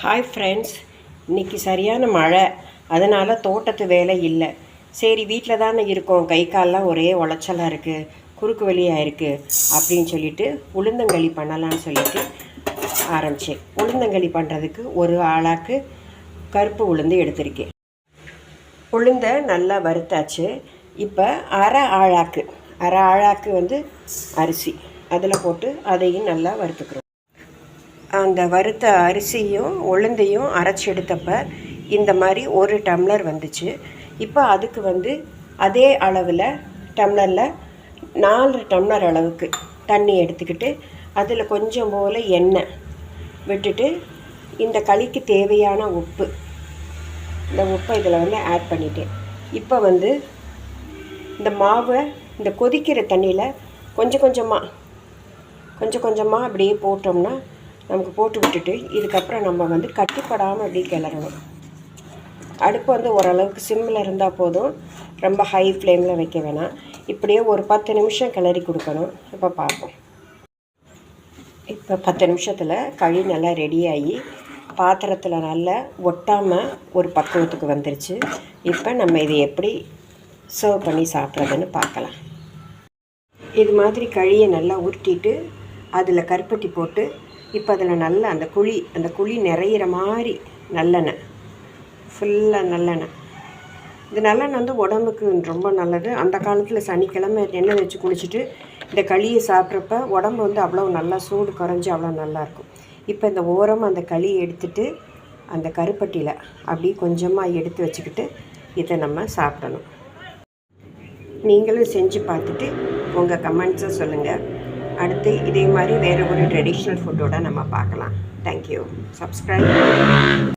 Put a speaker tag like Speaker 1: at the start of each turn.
Speaker 1: Hi friends, இன்றைக்கி சரியான மழை, அதனால் தோட்டத்து வேலை இல்லை. சரி, வீட்டில் தானே இருக்கோம், கை காலெலாம் ஒரே உளைச்சலாக இருக்குது, குறுக்கு வலியாக இருக்குது அப்படின்னு சொல்லிட்டு உளுந்தங்களி பண்ணலான்னு சொல்லிட்டு ஆரம்பித்தேன். உளுந்தங்களி பண்ணுறதுக்கு ஒரு ஆளாக்கு கருப்பு உளுந்து எடுத்திருக்கேன். உளுந்தை நல்லா வறுத்தாச்சு. இப்போ அரை ஆழாக்கு அரிசி அதில் போட்டு அதையும் நல்லா வறுத்துக்கிறோம். அந்த வறுத்த அரிசியும் உளுந்தையும் அரைச்சி எடுத்தப்போ இந்த மாதிரி 1 டம்ளர் வந்துச்சு. இப்போ அதுக்கு அதே அளவில் டம்ளரில் 4 டம்ளர் அளவுக்கு தண்ணி எடுத்துக்கிட்டு அதில் கொஞ்சம் போல் எண்ணெய் விட்டுட்டு இந்த களிக்கு தேவையான உப்பு, இந்த உப்பை இதில் ஆட் பண்ணிட்டேன். இப்போ இந்த மாவை இந்த கொதிக்கிற தண்ணியில் கொஞ்சம் கொஞ்சமாக அப்படியே போட்டோம்னா நமக்கு போட்டு விட்டுட்டு இதுக்கப்புறம் நம்ம கட்டிப்படாமல் அப்படியே கிளறணும். அடுப்பு ஓரளவுக்கு சிம்மில் இருந்தால் போதும், ரொம்ப ஹை ஃப்ளேமில் வைக்க வேணாம். இப்படியே ஒரு 10 நிமிஷம் கிளறி கொடுக்கணும். இப்போ பார்ப்போம். இப்போ 10 நிமிஷத்தில் களி நல்லா ரெடியாகி பாத்திரத்தில் நல்லா ஒட்டாமல் ஒரு பக்குவத்துக்கு வந்துருச்சு. இப்போ நம்ம இதை எப்படி சர்வ் பண்ணி சாப்பிட்றதுன்னு பார்க்கலாம். இது மாதிரி களியை நல்லா உருட்டிட்டு அதில் கருப்பட்டி போட்டு இப்போ அதில் நல்லா அந்த குழி நிறையிற மாதிரி நல்லெண்ணெய், ஃபுல்லாக நல்லெண்ணெய். இந்த நல்லெண்ணெய் உடம்புக்கு ரொம்ப நல்லது. அந்த காலத்தில் சனிக்கிழமை எண்ணெய் வச்சு குளிச்சுட்டு இந்த களியை சாப்பிட்றப்ப உடம்பு அவ்வளோ நல்லா சூடு குறைஞ்சி அவ்வளோ நல்லாயிருக்கும். இப்போ இந்த ஓரமாக அந்த களியை எடுத்துகிட்டு அந்த கருப்பட்டியில் அப்படி கொஞ்சமாக எடுத்து வச்சுக்கிட்டு இதை நம்ம சாப்பிடணும். நீங்களும் செஞ்சு பார்த்துட்டு உங்கள் கமெண்ட்ஸை சொல்லுங்கள். அடுத்து இதே மாதிரி வேறு ஒரு ட்ரெடிஷ்னல் ஃபுட்டோடு நம்ம பார்க்கலாம். தேங்க்யூ. சப்ஸ்கிரைப்.